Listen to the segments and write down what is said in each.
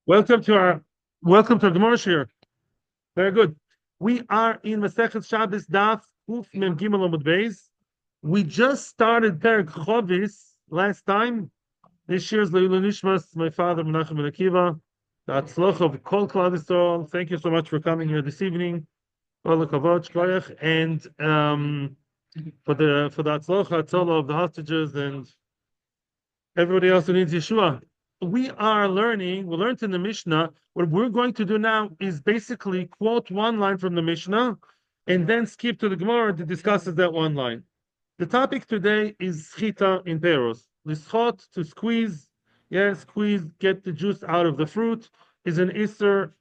Welcome to our Gemara Shir. Very good. We are in Masechet Shabbos Daf Uf Mem Gimel Amud Beis. We just started Perek Chovis last time. This year's Leilul Nishmas, my father Menachem ben Akiva, the Atzloch of Kol Klal Yisrael. Thank you so much for coming here this evening. Kol Kavod Shkoyach, and for the Atzloch Atzola of the hostages and everybody else who needs Yeshua. We learned in the Mishnah. What we're going to do now is basically quote one line from the Mishnah and then skip to the Gemara that discusses that one line. The topic today is schita in peros. Lischot, to squeeze, get the juice out of the fruit, is an isser,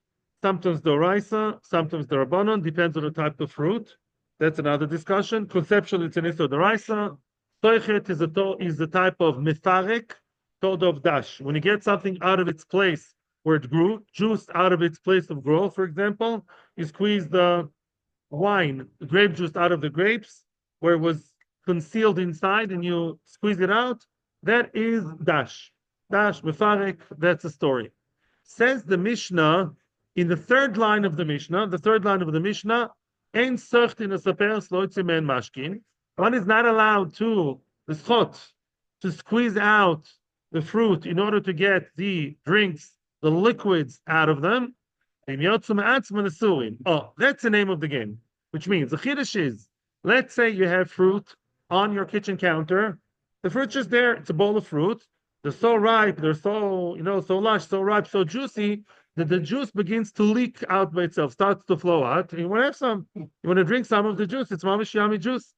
sometimes doraisa, sometimes derabanan, depends on the type of fruit. That's another discussion. Conceptually, it's an isser doraisa. Toichet is the type of mefarek, told of dash. When you get something out of its place where it grew, juice out of its place of growth, for example, you squeeze the wine, the grape juice out of the grapes where it was concealed inside and you squeeze it out. That is dash. Dash, mefarek, that's a story. Says the Mishnah in the third line of the Mishnah, Ein socht in a saper sloitzi men mashkin. One is not allowed to squeeze out the fruit in order to get the drinks, the liquids out of them. Oh, that's the name of the game. Which means the chiddush is, let's say you have fruit on your kitchen counter. The fruit's just there. It's a bowl of fruit. They're so ripe. They're so so lush, so ripe, so juicy that the juice begins to leak out by itself, starts to flow out. And you want to have some. You want to drink some of the juice. It's mamish yummy juice.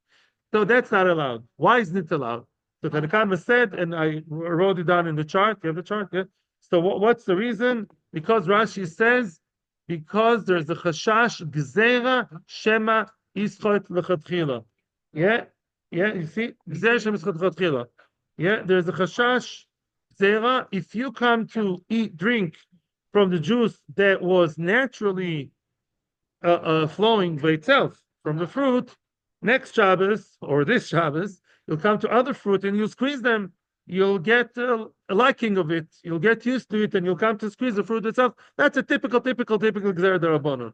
So that's not allowed. Why isn't it allowed? So Tannaim said, and I wrote it down in the chart. You have the chart? Yeah. So what's the reason? Because Rashi says, because there's a chashash gzera shema ischot lechatchila. Yeah, you see? Gzera shema ischot lechatchila. Yeah, there's a chashash gzera. If you come to drink from the juice that was naturally flowing by itself from the fruit, next Shabbos or this Shabbos, you'll come to other fruit and you'll squeeze them. You'll get a liking of it. You'll get used to it, and you'll come to squeeze the fruit itself. That's a typical Gzera D'Rabbanan.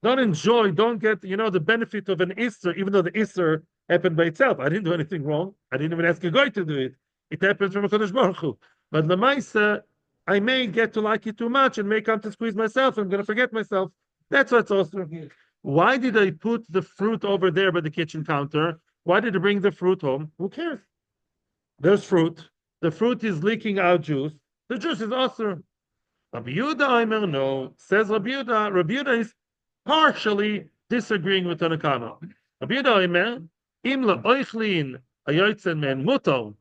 Don't get the benefit of an Isser, even though the Isser happened by itself. I didn't do anything wrong. I didn't even ask a guy to do it. It happens from a Kodesh Baruch Hu. But the Maisa, I may get to like it too much and may come to squeeze myself. I'm going to forget myself. That's what's also here. Why did I put the fruit over there by the kitchen counter? Why did I bring the fruit home? Who cares? There's fruit. The fruit is leaking out juice. The juice is awesome. Rabbi Yehuda no. Says Rabbi Yehuda. Rabbi Yehuda is partially disagreeing with Tannaim. Rabbi Yehuda im le'oichlin hayotzen men muto,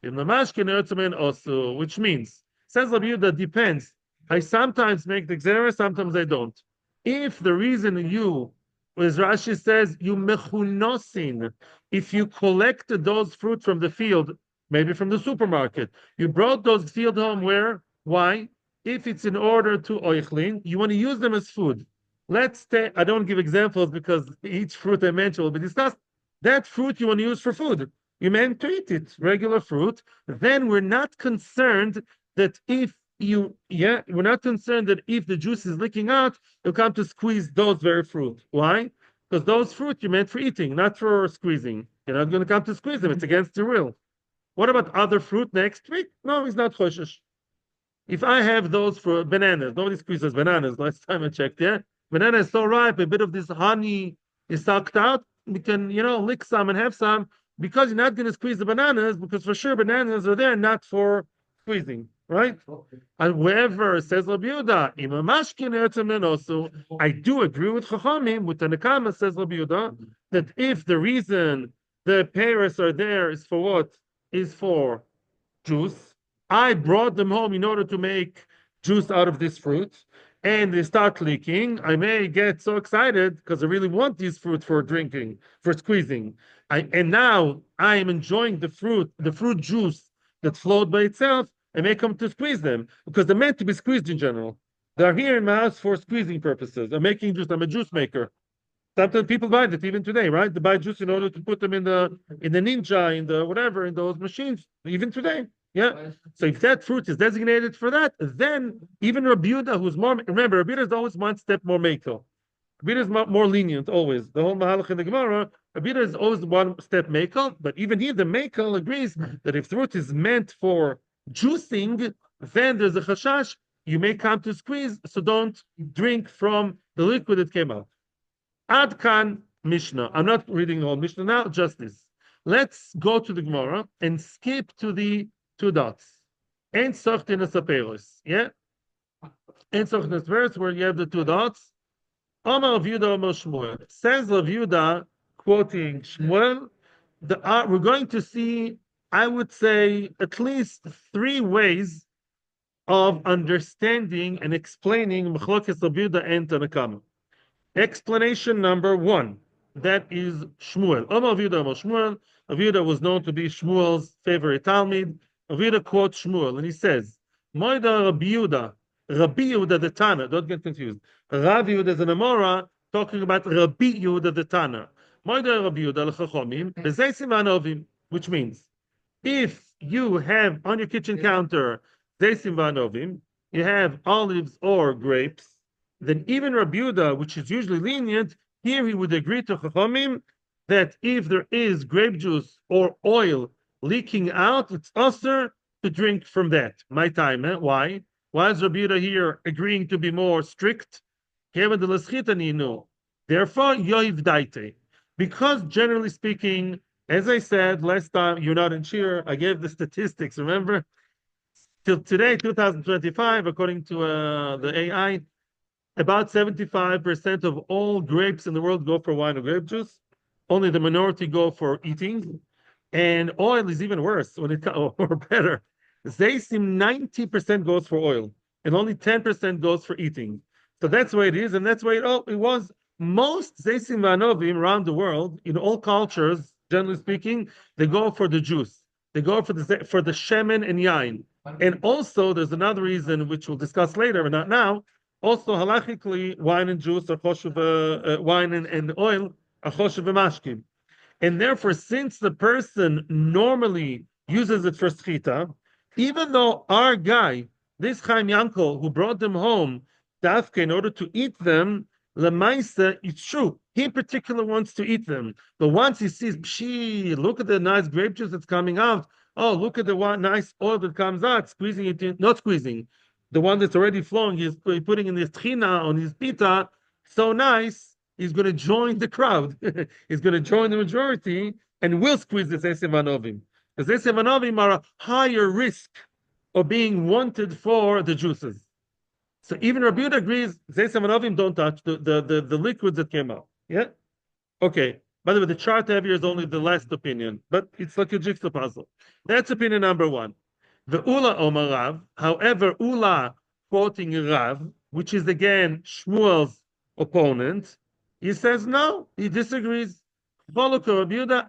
im le'mashkin hayotzen men osu, which means, says Rabbi Yehuda, depends. I sometimes make the gzera, sometimes I don't. If the reason as Rashi says, you mechunosin, if you collected those fruit from the field, maybe from the supermarket, you brought those field home where? Why? If it's in order to oichlin, you want to use them as food. I don't give examples because each fruit I mentioned will be discussed. That fruit you want to use for food. You meant to eat it, regular fruit. Then we're not concerned that if the juice is leaking out, you'll come to squeeze those very fruit. Why? Because those fruit you meant for eating, not for squeezing. You're not going to come to squeeze them. It's against your will. What about other fruit next week? No, it's not choshesh. If I have those for bananas, nobody squeezes bananas. Last time I checked, banana is so ripe, a bit of this honey is sucked out. We can, lick some and have some because you're not going to squeeze the bananas because for sure bananas are there not for squeezing. Right? However, says Rabbi Yehuda, I do agree with Chachamim, with Tannaim, says Rabbi Yehuda, that if the reason the pears are there is for what? Is for juice. I brought them home in order to make juice out of this fruit, and they start leaking. I may get so excited because I really want these fruit for drinking, for squeezing. And now I am enjoying the fruit juice that flowed by itself. I may come to squeeze them because they're meant to be squeezed in general. They're here in my house for squeezing purposes. I'm making juice. I'm a juice maker. Sometimes people buy that even today, right? They buy juice in order to put them in the Ninja, in the whatever, in those machines, even today. Yeah. So if that fruit is designated for that, then even Rabbi Yehuda, who's more, remember, Rabbi Yehuda is always one step more makel. Rabbi Yehuda is more lenient always. The whole Mahalach in the Gemara, Rabbi Yehuda is always one step makel, but even he, the makel, agrees that if fruit is meant for juicing, then there's a chashash. You may come to squeeze, so don't drink from the liquid that came out. Ad kan Mishnah. I'm not reading the whole Mishnah now, just this. Let's go to the Gemara and skip to the two dots. Ein sochtinas aperos. Yeah? Ein sochtinas verse where you have the two dots. Omar Rav Yehuda, Omar Shmuel. Says Rav Yehuda, quoting Shmuel, we're going to see, I would say, at least three ways of understanding and explaining Machlokes Rav Yehuda and Tannaim. Explanation number one, that is Shmuel. Omar Rav Yehuda, Omar Shmuel. Rav Yehuda was known to be Shmuel's favorite talmud. Rav Yehuda quotes Shmuel, and he says, Moida Rabbi Yehuda the Tana, don't get confused. Rav Yehuda is an Amora talking about Rabbi Yehuda the Tana. Moida Rabbi Yehuda l'chachomim, b'zeisim v'anovim, which means, if you have on your kitchen counter zeisim v'anovim, you have olives or grapes, then even Rabbi Yehuda, which is usually lenient, here he would agree to Chachamim that if there is grape juice or oil leaking out, it's usher to drink from that. My time, eh? Why? Why is Rabbi Yehuda here agreeing to be more strict? Therefore, yoiv daite. Because generally speaking, as I said last time, you're not in cheer, I gave the statistics, remember? Till today, 2025, according to the AI, about 75% of all grapes in the world go for wine or grape juice. Only the minority go for eating. And oil is even worse when it comes, or better. Zeisim 90% goes for oil, and only 10% goes for eating. So that's why it is, and that's why it was. Most Zeisim Vanovim around the world, in all cultures, generally speaking, they go for the juice. They go for the shemen and yain. And also, there's another reason, which we'll discuss later, but not now. Also, halachically, wine and juice are choshev, wine and oil are choshev mashkim. And therefore, since the person normally uses it for schita, even though our guy, this Chaim Yankel, who brought them home, dafke, in order to eat them, lemaisa, it's true. He in particular wants to eat them. But once he sees, pshee, look at the nice grape juice that's coming out. Oh, look at the nice oil that comes out, squeezing it in, not squeezing. The one that's already flowing, he's putting in his tchina, on his pita, so nice, he's going to join the crowd. He's going to join the majority and will squeeze the Zeisim Vanovim. The Zeisim Vanovim are a higher risk of being wanted for the juices. So even Rabbi Yehuda agrees, Zeisim Vanovim don't touch the liquids that came out. Yeah? Okay. By the way, the chart I have here is only the last opinion, but it's like a jigsaw puzzle. That's opinion number one. The Ula Omar Rav, however, Ula quoting Rav, which is again Shmuel's opponent, he says no, he disagrees. No. Rabbi Yehuda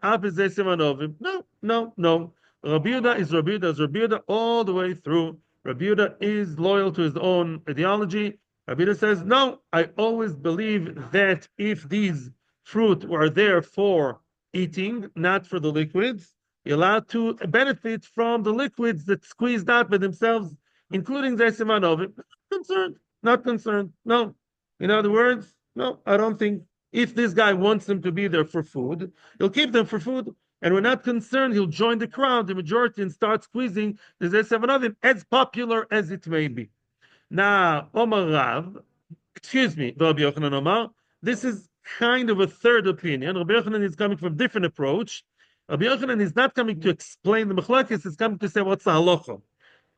is Rabbi Yehuda all the way through. Rabbi Yehuda is loyal to his own ideology. Rabbi Yehuda says, no, I always believe that if these fruit were there for eating, not for the liquids, you're allowed to benefit from the liquids that squeezed out by themselves, including Zeisim Vanovim. Not concerned. No. In other words, no, I don't think. If this guy wants them to be there for food, he'll keep them for food. And we're not concerned. He'll join the crowd, the majority, and start squeezing the Zeisim Vanovim, as popular as it may be. Now, Omar Rav, Rabbi Yochanan Omar, this is kind of a third opinion. Rabbi Yochanan is coming from a different approach. Rabbi Yochanan is not coming to explain the machlokes, he's coming to say what's the halacha.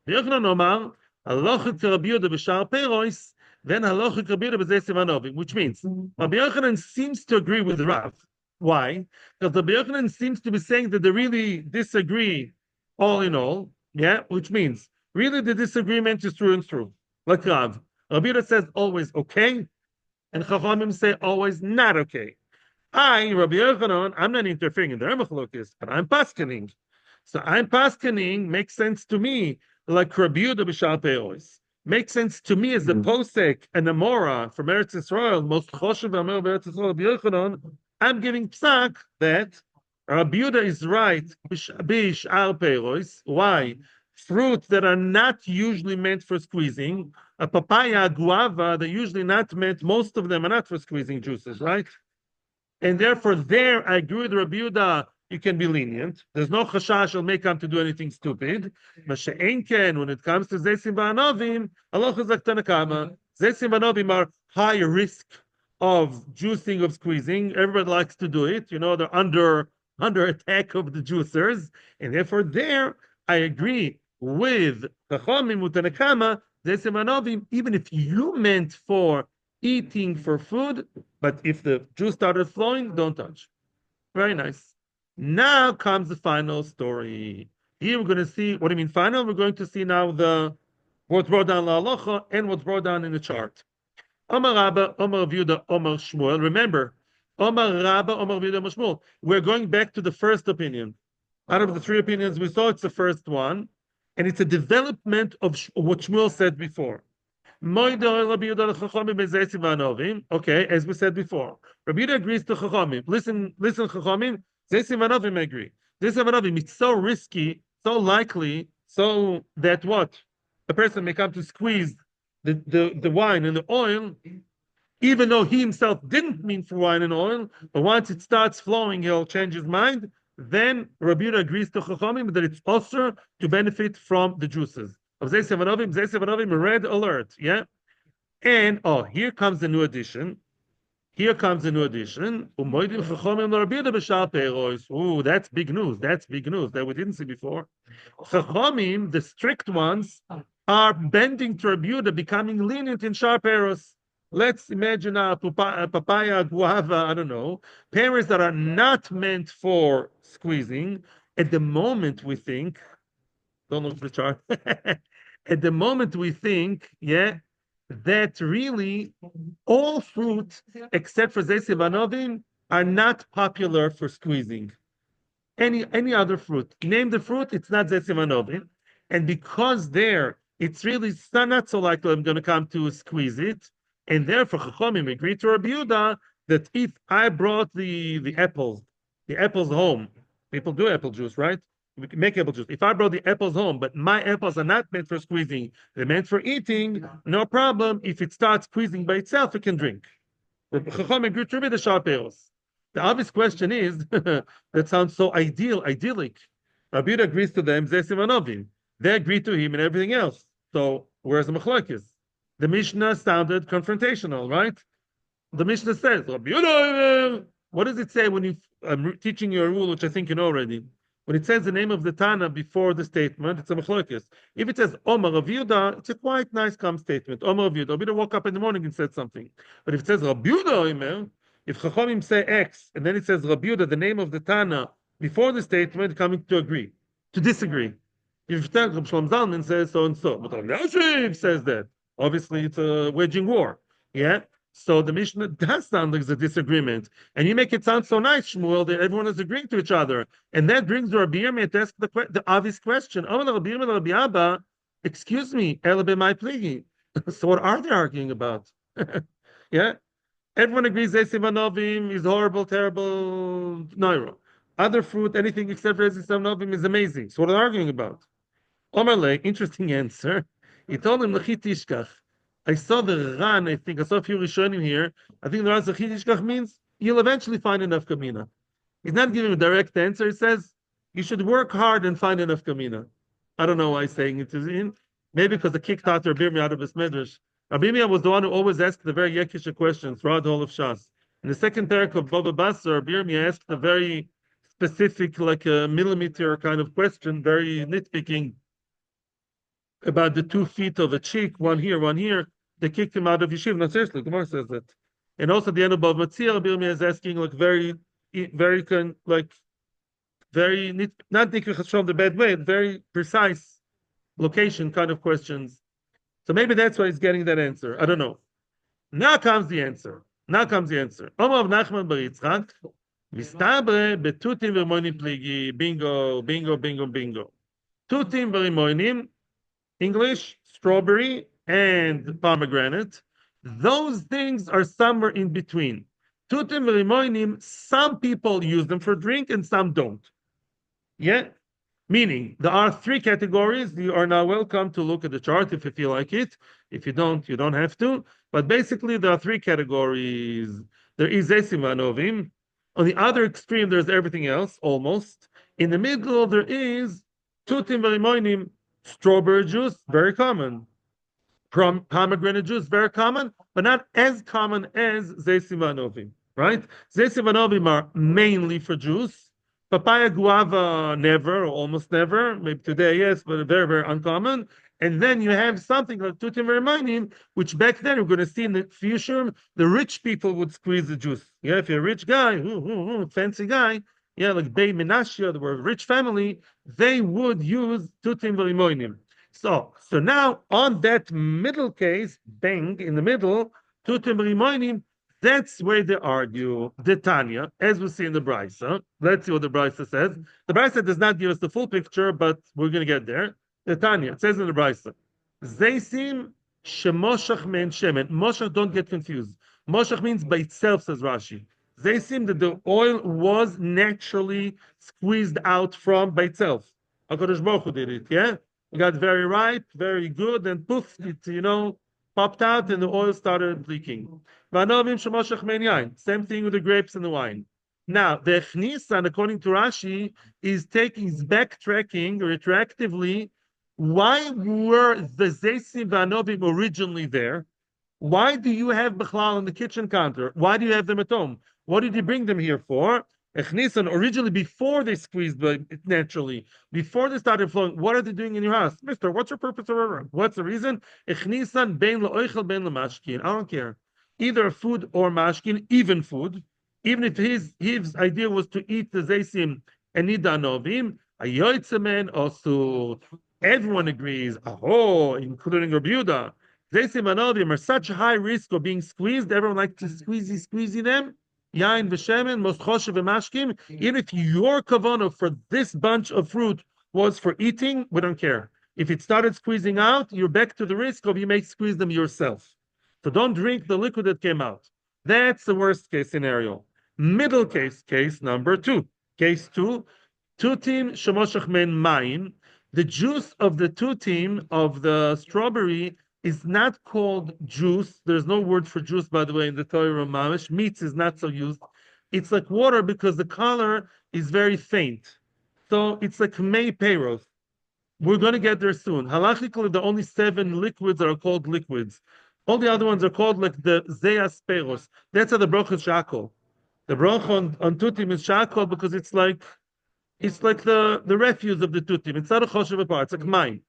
Rabbi Yochanan Omar, halacha to Rabbi Yehuda b'shar peiros, then halacha to Rabbi Yehuda b'zeisim vanovim, which means Rabbi Yochanan seems to agree with Rav. Why? Because Rabbi Yochanan seems to be saying that they really disagree all in all, yeah, which means really the disagreement is through and through. Like Rav. Rabbi Yehuda says always okay, and Chachamim say always not okay. Rabbi Yochanan, I'm not interfering in their machlokes, but I'm paskening. So I'm paskening makes sense to me, like Rabbi Yehuda b'shar peiros. makes sense to me as the posek and the mora from Eretz Yisrael, most choshev v'amer b'Eretz Yisrael b'Yochanan. I'm giving psak that Rabbi Yehuda is right. B'shar peiros. Why? Fruits that are not usually meant for squeezing, a papaya, a guava, they're usually not meant. Most of them are not for squeezing juices, right? And therefore, there I agree with Rabbi Yehuda. You can be lenient. There's no chashash will make him to do anything stupid. Masha'enken, when it comes to Zesim V'Anovim, Allah Chazak Tanakama, Zesim V'Anovim are high risk of juicing, of squeezing. Everybody likes to do it. You know, they're under attack of the juicers. And therefore, there I agree with Chachamim Utanakama, Zesim V'Anovim, even if you meant for eating for food, but if the juice started flowing, don't touch. Very nice. Now comes the final story. Here we're going to see, what do you mean final? We're going to see now what's brought down La Halacha and what's brought down in the chart. Omar Rabba, Omar Yehuda, Omar Shmuel. Remember, Omar Rabba, Omar Yehuda, Omar Shmuel. We're going back to the first opinion. Out of the three opinions we saw, it's the first one. And it's a development of what Shmuel said before. Okay, as we said before, Rabbi Yehuda agrees to Chachamim. Listen, Chachamim. Zesim V'Anovim agree. Zesim V'Anovim, it's so risky, so likely, so that what a person may come to squeeze the wine and the oil, even though he himself didn't mean for wine and oil, but once it starts flowing, he'll change his mind. Then Rabbi Yehuda agrees to Chachamim that it's also to benefit from the juices of Zesim V'Anovim, red alert, yeah? And, here comes the new addition. Ooh, that's big news. That's big news that we didn't see before. Chachamim, the strict ones, are bending to Rabbi Yehuda, becoming lenient in sharp arrows. Let's imagine a papaya, guava, I don't know, pears that are not meant for squeezing. At the moment we think, don't look at the chart. At the moment we think, that really all fruit except for Zesim V'Anovim are not popular for squeezing. Any other fruit, name the fruit, it's not Zesim V'Anovim, and because there it's really not so likely I'm going to come to squeeze it, and therefore Chachamim agreed to Rabbi Yehuda that if I brought the apples home, people do apple juice, right? We can make apple juice. If I brought the apples home, but my apples are not meant for squeezing, they're meant for eating, no problem. If it starts squeezing by itself, it can drink. The obvious question is, that sounds so idyllic. Rabbi Yehuda agrees to them, Zesim V'Anovim. They agree to him and everything else. So where's the machlokes? The Mishnah sounded confrontational, right? The Mishnah says, Rabbi Yehuda, what does it say when I'm teaching you a rule, which I think you know already? When it says the name of the Tana before the statement, it's a machlokes. If it says Omar Rav Yehuda, it's a quite nice, calm statement. Omar Rav Yehuda. Rabbi Yehuda woke up in the morning and said something. But if it says Rabbi Yehuda, if Chachamim say X, and then it says Rabbi Yehuda, the name of the Tana, before the statement, coming to disagree. If Rabbi Shlomo Zalman says so and so, but Rabbi Yosef says that, obviously it's a waging war. Yeah? So the Mishnah does sound like a disagreement. And you make it sound so nice, Shmuel, that everyone is agreeing to each other. And that brings Rabbi Yirmiyah to ask the obvious question. Excuse me, so what are they arguing about? Yeah? Everyone agrees Zesim V'Anovim is horrible, terrible, nairo. Other fruit, anything except for Zesim V'Anovim is amazing. So what are they arguing about? Omar Le, interesting answer. He told him, L'chi tishkach. I saw the Ran, I saw a few Rishonim here. I think the Ran L'chi tishkach means you'll eventually find enough kamina. He's not giving a direct answer. He says, you should work hard and find enough kamina. I don't know why he's saying it to him. Maybe because the kicked out Rabbi Yirmiyah out of his medrash. Rabbi Yirmiyah was the one who always asked the very Yekisha questions throughout the whole of Shas. In the second parak of Baba Basra, Rabbi Yirmiyah asked a very specific, like a millimeter kind of question, very nitpicking, about the 2 feet of a cheek, one here. They kicked him out of yeshiva. No, seriously, Gemara says that. And also at the end of Bava Metzia, Rabbi Yirmiyah is asking like very not nikrichas from the bad way, very precise location kind of questions. So maybe that's why he's getting that answer. I don't know. Now comes the answer. Omar of Nachman bar Yitzchak, Vistabre betutim v'rimonim pligi. Bingo. Tutim v'rimonim, English, strawberry and pomegranate. Those things are somewhere in between. Tutim v'rimoinim, some people use them for drink and some don't. Yeah? Meaning, there are three categories. You are now welcome to look at the chart if you feel like it. If you don't have to. But basically, there are three categories. There is Zesim Vanovim. On the other extreme, there's everything else, almost. In the middle, there is Tutim Verimoinim, strawberry juice, very common. Pomegranate juice, very common, but not as common as Zesim Vanovim, right? Zesim Vanovim are mainly for juice. Papaya, guava, never, or almost never. Maybe today, yes, but very, very uncommon. And then you have something like tutim verminim, which back then we're going to see in the future, the rich people would squeeze the juice. Yeah, if you're a rich guy, fancy guy, yeah, like Bey Menashe, they were a rich family, they would use tutim verminim. So now on that middle case, bang in the middle, tutim verminim, that's where they argue. The Tanya, as we see in the Brisa. Let's see what the Brisa says. The Brisa does not give us the full picture, but we're going to get there. The Tanya, it says in the Brisa, Zeisim shemoshach men shemen. Moshach, don't get confused. Moshach means by itself, says Rashi. Zeisim, that the oil was naturally squeezed out from by itself. HaKadosh Baruch Hu did it, yeah? It got very ripe, very good, and poof, it, popped out and the oil started leaking. Same thing with the grapes and the wine. Now, the Echnisan, according to Rashi, is backtracking retroactively. Why were the Zeisim Vanovim originally there? Why do you have Bechlal on the kitchen counter? Why do you have them at home? What did you bring them here for? Echnisan, originally before they squeezed it naturally, before they started flowing, what are they doing in your house? Mister, what's your purpose or what's the reason? Echnisan bein la'oichel bein la'mashkin. I don't care. Either food or mashkin, even food. Even if his idea was to eat the zeisim and eat the anovim, ayoitzemen also. Everyone agrees, including Rabbi Yehuda. Zeisim anovim are such a high risk of being squeezed. Everyone likes to squeezy them. Yain v'shemen, most choshev v'mashkim. Even if your kavanah for this bunch of fruit was for eating, we don't care. If it started squeezing out, you're back to the risk of you may squeeze them yourself. So don't drink the liquid that came out. That's the worst case scenario. Middle case number two. Case two, tutim shemoshach men mayim. The juice of the tutim of the strawberry is not called juice. There's no word for juice, by the way, in the Torah Mamish. Meats is not so used. It's like water because the color is very faint. So it's like May Peiros. We're going to get there soon. Halachically, the only 7 liquids are called liquids. All the other ones are called like the Zeas Peiros. That's how the broch is shakol. The broch on tutim is shakol because it's like the refuse of the tutim. It's not a choshev part. It's like mine.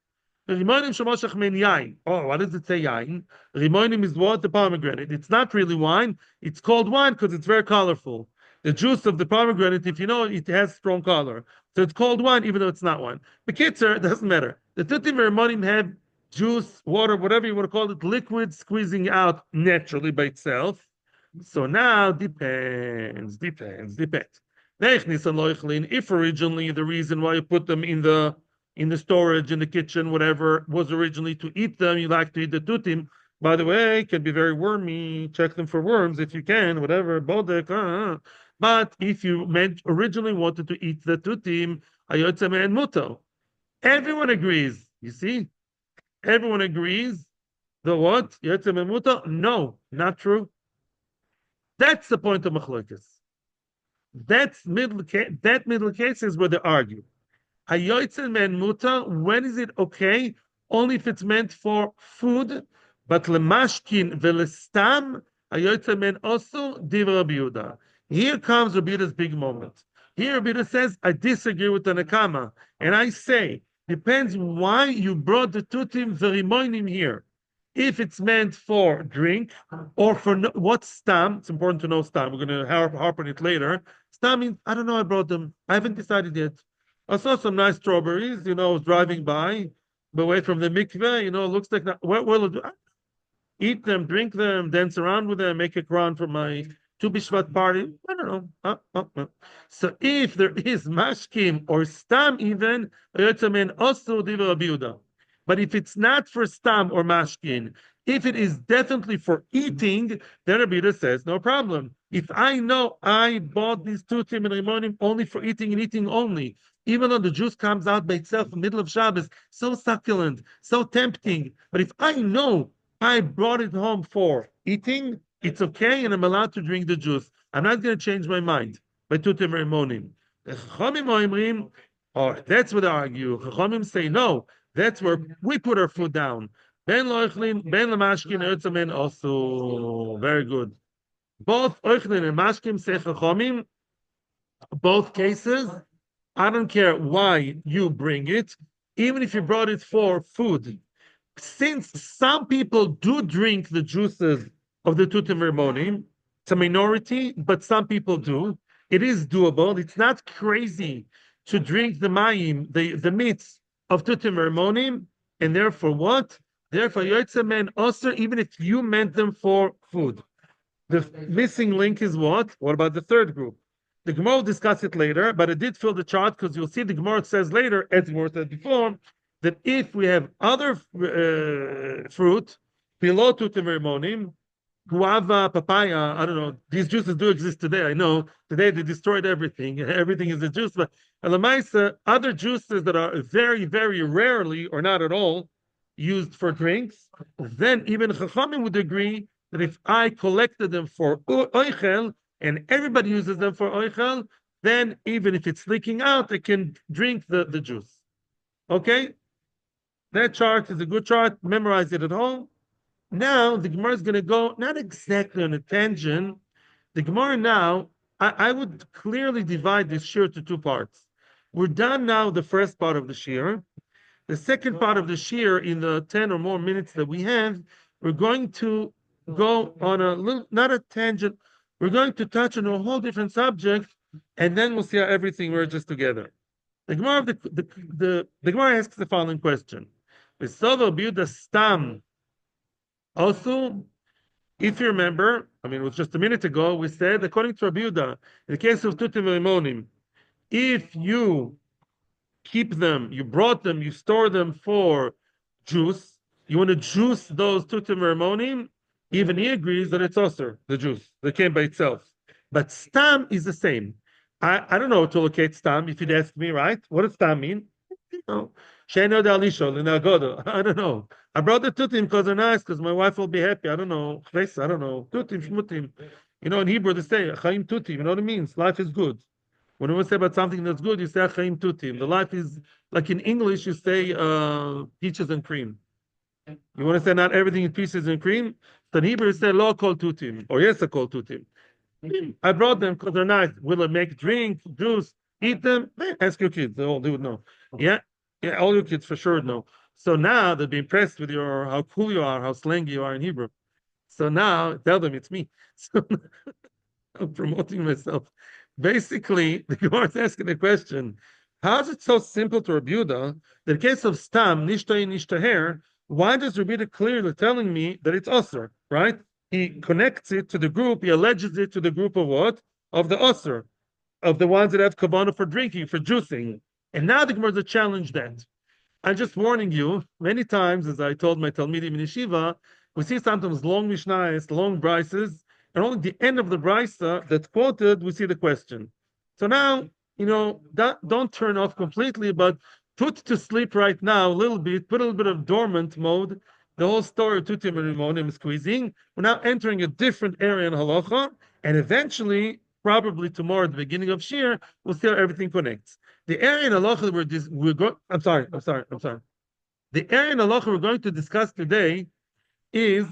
Rimonim shemoshach men yain. Oh, what does it say yain? Rimonim is what? The pomegranate. It's not really wine. It's called wine because it's very colorful. The juice of the pomegranate, if you know, it has strong color. So it's called wine, even though it's not wine. Bekitzer, it doesn't matter. The tutim rimonim have juice, water, whatever you want to call it, liquid squeezing out naturally by itself. So now depends. If originally the reason why you put them in the storage, in the kitchen, whatever, was originally to eat them, you like to eat the tutim. By the way, can be very wormy. Check them for worms if you can, whatever. Bodek. But if you originally wanted to eat the tutim, ayotzeme and muto. Everyone agrees. You see? Everyone agrees. The what? Yotzeme and muto? No, not true. That's the point of machlokas. That middle case is where they argue. Hayotzen men muta, when is it okay? Only if it's meant for food, but lemashkin velestam, hayotzen men also div Rabbi Yehuda. Here comes Rabbi Yehuda's big moment. Here Rabbi Yehuda says, I disagree with the Nakama, and I say, depends why you brought the tutim verimoinim here. If it's meant for drink or for what's stam, it's important to know stam. We're going to harp on it later. Stam means, I don't know, I brought them. I haven't decided yet. I saw some nice strawberries, I was driving by, away from the mikveh, looks like that. Well, eat them, drink them, dance around with them, make a crown for my Tu B'Shvat party. I don't know. So if there is mashkim or stam even, also diva Rabbi Yehuda. But if it's not for stam or mashkin, if it is definitely for eating, then Rabbi Yehuda says no problem. If I know I bought these two timid limonim only for eating and eating only, even though the juice comes out by itself in the middle of Shabbos, so succulent, so tempting. But if I know I brought it home for eating, it's okay, and I'm allowed to drink the juice. I'm not going to change my mind by two timid limonim. The Chachamim oimrim, or that's what they argue. Chachamim say no. That's where we put our foot down. Ben loichlin, ben lamashkin, ertzamen also. Very good. Both oichlin and mashkim say chachamim. Both cases, I don't care why you bring it, even if you brought it for food. Since some people do drink the juices of the tutim rimonim, it's a minority, but some people do. It is doable. It's not crazy to drink the mayim, the meats of tutim rimonim, and therefore what? Therefore, yoitzamen also, even if you meant them for food. The missing link is what? What about the third group? The Gemara will discuss it later, but I did fill the chart because you'll see the Gemara says later, as we said before, that if we have other fruit below tutim rimonim, guava, papaya, I don't know, these juices do exist today. I know today they destroyed everything. Everything is a juice, but other juices that are very, very rarely or not at all used for drinks, then even Chachamim would agree that if I collected them for oichel and everybody uses them for oichel, then even if it's leaking out, I can drink the juice. Okay? That chart is a good chart. Memorize it at home. Now, the Gemara is going to go not exactly on a tangent. The Gemara now, I would clearly divide this shir to two parts. We're done now the first part of the shir. The second part of the shir, in the 10 or more minutes that we have, we're going to go on a little, not a tangent, we're going to touch on a whole different subject, and then we'll see how everything merges together. The Gemara, the Gemara asks the following question. Stam. Also, if you remember, I mean, it was just a minute ago, we said, according to Rabbi Yehuda, in the case of tutim v'imonim, if you keep them, you brought them, you store them for juice, you want to juice those tutim v'imonim, even he agrees that it's osur, the juice, that came by itself. But stam is the same. I don't know to locate stam, if you'd ask me, right? What does stam mean? I don't know. I brought the tutim because they're nice, because my wife will be happy. I don't know. I don't know. Tutim, shmutim. You know, in Hebrew they say, chaim tutim. You know what it means? Life is good. When you want to say about something that's good, you say chaim tutim. The life is, like in English, you say peaches and cream. You want to say not everything is peaches and cream? So in Hebrew, you say lo kol tutim, or yes, kol tutim. I brought them because they're nice. Will it make drink, juice, eat them? Ask your kids. They would know. Yeah, all your kids for sure know. So now they'll be impressed with how cool you are, how slangy you are in Hebrew. So now tell them it's me. So I'm promoting myself. Basically, the Gemara is asking the question: how is it so simple to Rabbi Yehuda that in case of stam nishtay nishtaher, why does Rabbi Yehuda clearly telling me that it's osur? Right? He connects it to the group. He alleges it to the group of what? Of the osur, of the ones that have kavanah for drinking, for juicing. And now the Gemara challenge that. I'm just warning you, many times, as I told my talmidim in yeshiva, we see sometimes long mishnayos, long brises, and only the end of the brisa that's quoted, we see the question. So now, don't turn off completely, but put to sleep right now a little bit, put a little bit of dormant mode, the whole story of tutim and rimonim squeezing. We're now entering a different area in halacha, and eventually, probably tomorrow at the beginning of shir, we'll see how everything connects. The area in halacha we're going. I'm sorry. The area in halacha we're going to discuss today is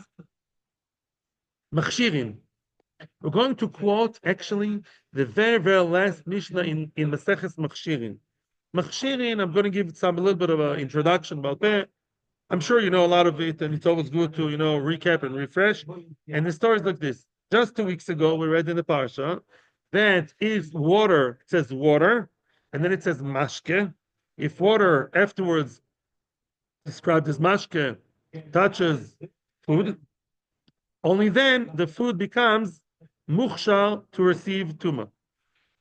machshirin. We're going to quote actually the very, very last Mishnah in Maseches Machshirin. Machshirin, I'm going to give a little bit of an introduction about that. I'm sure you know a lot of it, and it's always good to recap and refresh. And the story is like this: just 2 weeks ago, we read in the parsha that if water, it says water, and then it says mashke. If water afterwards, described as mashke, touches food, only then the food becomes mukhshal to receive tuma.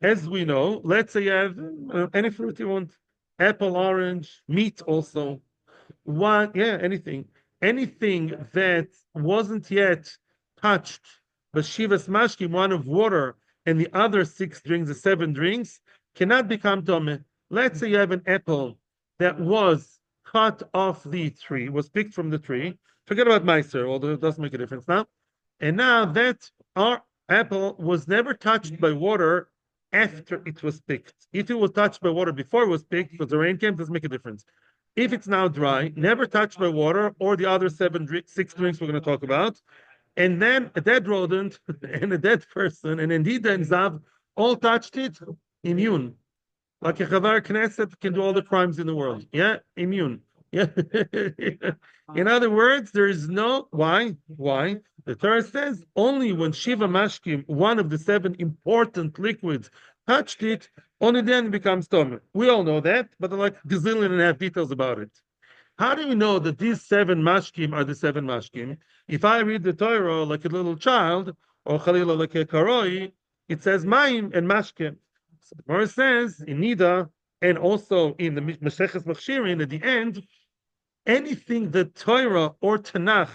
As we know, let's say you have any fruit you want, apple, orange, meat also. anything that wasn't yet touched, but Shivas Mashkim, one of water, and the other 6 drinks, the 7 drinks, cannot become Tomeh. Let's say you have an apple that was cut off the tree, was picked from the tree. Forget about Meiser, although it does make a difference now. And now that our apple was never touched by water after it was picked. If it was touched by water before it was picked, because the rain came, doesn't make a difference. If it's now dry, never touched by water, or the other 6 drinks we're going to talk about, and then a dead rodent and a dead person, and indeed the Zav all touched it, immune. Like a Chavar Knesset can do all the crimes in the world. Yeah, immune. Yeah. In other words, there is no why. Why? The Torah says only when Shiva Mashkim, one of the 7 important liquids, touched it, only then it becomes Tomeh. We all know that, but there are like gazillion and a half details about it. How do we know that these 7 mashkim are the 7 mashkim? If I read the Torah like a little child, or Chalila like a karoi, it says Maim and mashkim. So the Gemara says in Nida, and also in the Masheches Machshirin at the end, anything that Torah or Tanakh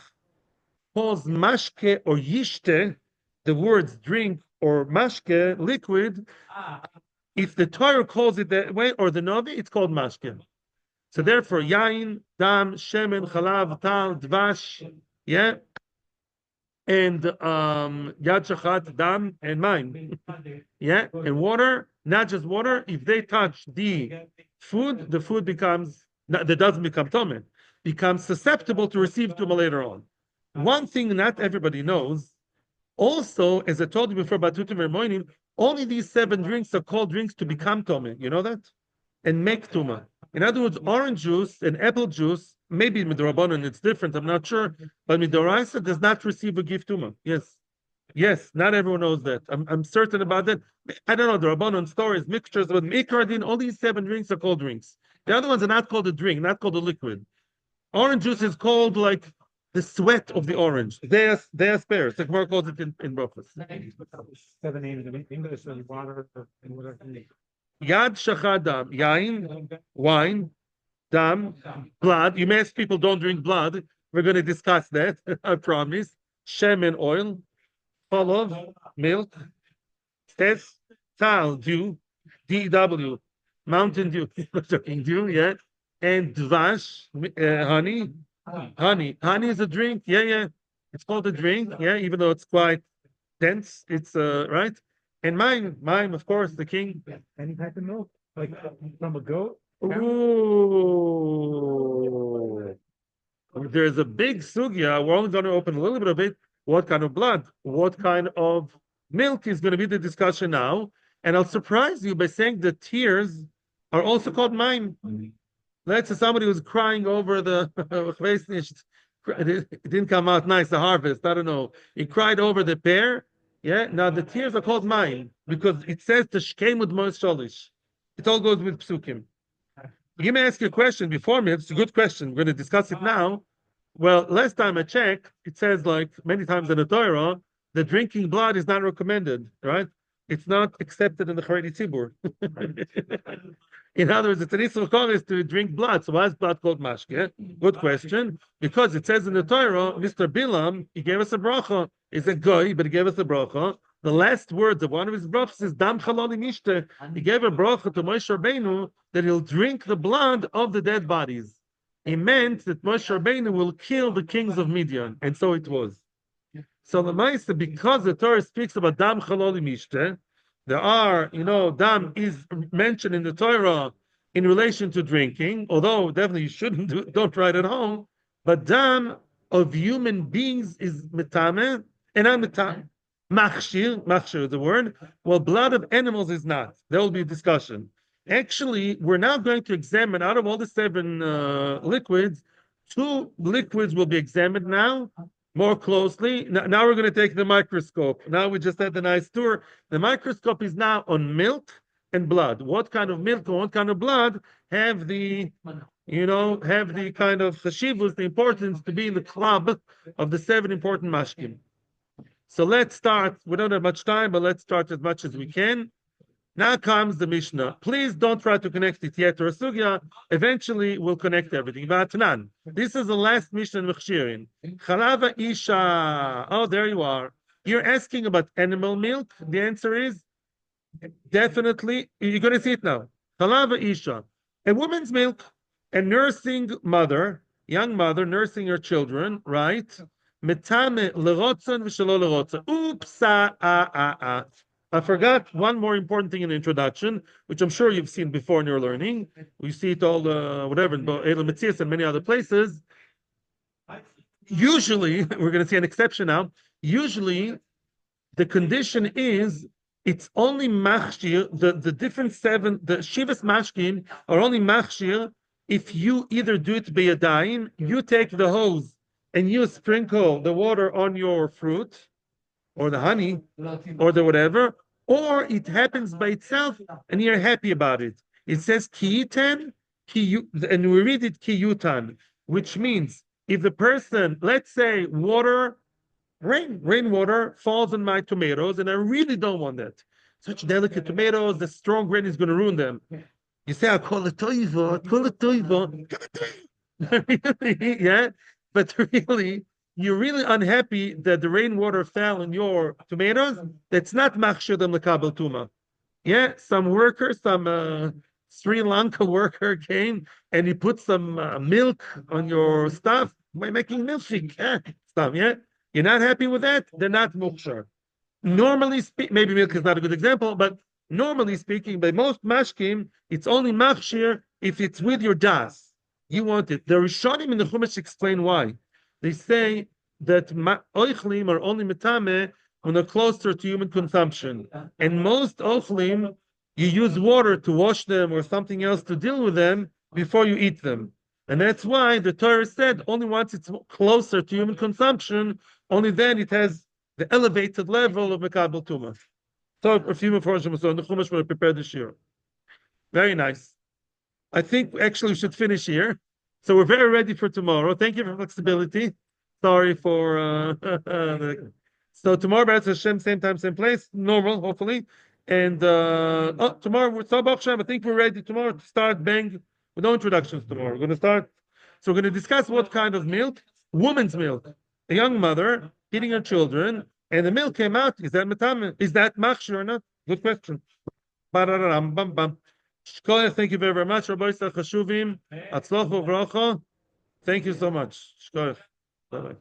calls mashke or yishte, the words drink or mashke, liquid, if the Torah calls it that way, or the Navi, it's called mashke. So therefore, yain, dam, shemen, chalav, tal, dvash, yeah, and yad shachat, dam, and mine, yeah, and water, not just water. If they touch the food becomes that doesn't become tomeh, becomes susceptible to receive tumah later on. One thing not everybody knows, also, as I told you before about tutum morning, only these 7 drinks are called drinks to become tomeh. You know that, and make tumah. In other words, orange juice and apple juice, maybe midrabanan it's different, I'm not sure, but midoraisa does not receive a gift tuma. Yes, not everyone knows that. I'm certain about that. I don't know the rabbanon stories, mixtures, but mikradin, all these 7 drinks are called drinks. The other ones are not called a drink, not called a liquid. Orange juice is called like the sweat of the orange. They are spares. The Gemara calls it in brachos. 7 names in English and water and whatever. Yad shachadam, yain, wine, dam, blood. You may ask people don't drink blood. We're going to discuss that, I promise. Shemen, oil, olive, milk, test, tal, dew, DW, mountain dew, dew, yeah, and dvash, honey. Honey is a drink, yeah. It's called a drink, yeah, even though it's quite dense. It's right. And mine, of course, the king. Any type of milk, like from a goat. Ooh. There's a big sugya. We're only going to open a little bit of it. What kind of blood? What kind of milk is going to be the discussion now? And I'll surprise you by saying that tears are also called mine. Let's say somebody was crying over the it didn't come out nice, the harvest. I don't know. He cried over the pear. Yeah, now the tears are called mine because it says the shkemud mois sholish. It all goes with psukim. You may ask you a question before me. It's a good question. We're going to discuss it now. Well, last time I checked, it says like many times in the Torah that drinking blood is not recommended, right? It's not accepted in the Haredi Tzibur. In other words, it's an issur is to drink blood. So why is blood called mashke? Good question. Because it says in the Torah, Mr. Bilam, he gave us a bracha. He's a goy, but he gave us a bracha. The last words of one of his brachas is Dam Chalali Mishte. He gave a bracha to Moshe Rabbeinu that he'll drink the blood of the dead bodies. He meant that Moshe Rabbeinu will kill the kings of Midian, and so it was. So the Maisa, because the Torah speaks about Dam Chalali Mishte, there are, Dam is mentioned in the Torah in relation to drinking, although definitely you shouldn't don't write at home. But Dam of human beings is metame, and I'm metame. Machshir is the word. Well, blood of animals is not. There will be a discussion. Actually, we're now going to examine out of all the 7 liquids, 2 liquids will be examined now more closely. Now we're going to take the microscope. Now we just had the nice tour. The microscope is now on milk and blood. What kind of milk and what kind of blood have the kind of chashivus, the importance to be in the club of the 7 important mashkim. So let's start. We don't have much time, but let's start as much as we can. Now comes the Mishnah. Please don't try to connect it yet or a sugya. Eventually, we'll connect everything. V'atanan. This is the last Mishnah in Mechshirin. Chalava isha. Oh, there you are. You're asking about animal milk. The answer is definitely. You're going to see it now. Chalava isha. A woman's milk. A nursing mother, young mother, nursing her children, right? Metame lerotzon v'shelo lerotzon. Oops, I forgot one more important thing in the introduction, which I'm sure you've seen before in your learning. We see it all, whatever, in Eila Metzias and many other places. Usually, we're going to see an exception now. Usually, the condition is it's only machshir, the different seven, the shivas mashkim are only machshir if you either do it beyadayim, you take the hose and you sprinkle the water on your fruit, or the honey, or the whatever, or it happens by itself and you're happy about it. It says kiyitan, and we read it kiyutan, which means if the person, let's say rainwater falls on my tomatoes, and I really don't want that. Such delicate tomatoes, the strong rain is going to ruin them. You say, I call it toivo, really, yeah, but really, you're really unhappy that the rainwater fell on your tomatoes. That's not machshir them lekabel tuma. Yeah, some worker, some Sri Lanka worker came and he put some milk on your stuff by making milkshake stuff. Yeah, you're not happy with that. They're not mukshar. Normally, maybe milk is not a good example, but normally speaking, by most mashkim, it's only machshir if it's with your das. You want it. The Rishonim in the Chumash explain why. They say that oichlim are only metame when they're closer to human consumption. And most oichlim, you use water to wash them or something else to deal with them before you eat them. And that's why the Torah said only once it's closer to human consumption, only then it has the elevated level of Mekabel Tumah. So a few more for the Chumash will prepare this year. Very nice. I think actually we should finish here. So we're very ready for tomorrow. Thank you for flexibility. Sorry for so tomorrow, B'ezras Hashem, same time, same place, normal, hopefully. And tomorrow we're I think we're ready tomorrow to start bang with no introductions tomorrow. We're going to start. So we're going to discuss what kind of milk, woman's milk, a young mother feeding her children, and the milk came out. Is that metame? Is that machshir or not? Good question. Shkoyach, thank you very, very much. Rabbi Chashuvim, Atzloch Uvrocha. Thank you so much. Shkoyach. Bye-bye.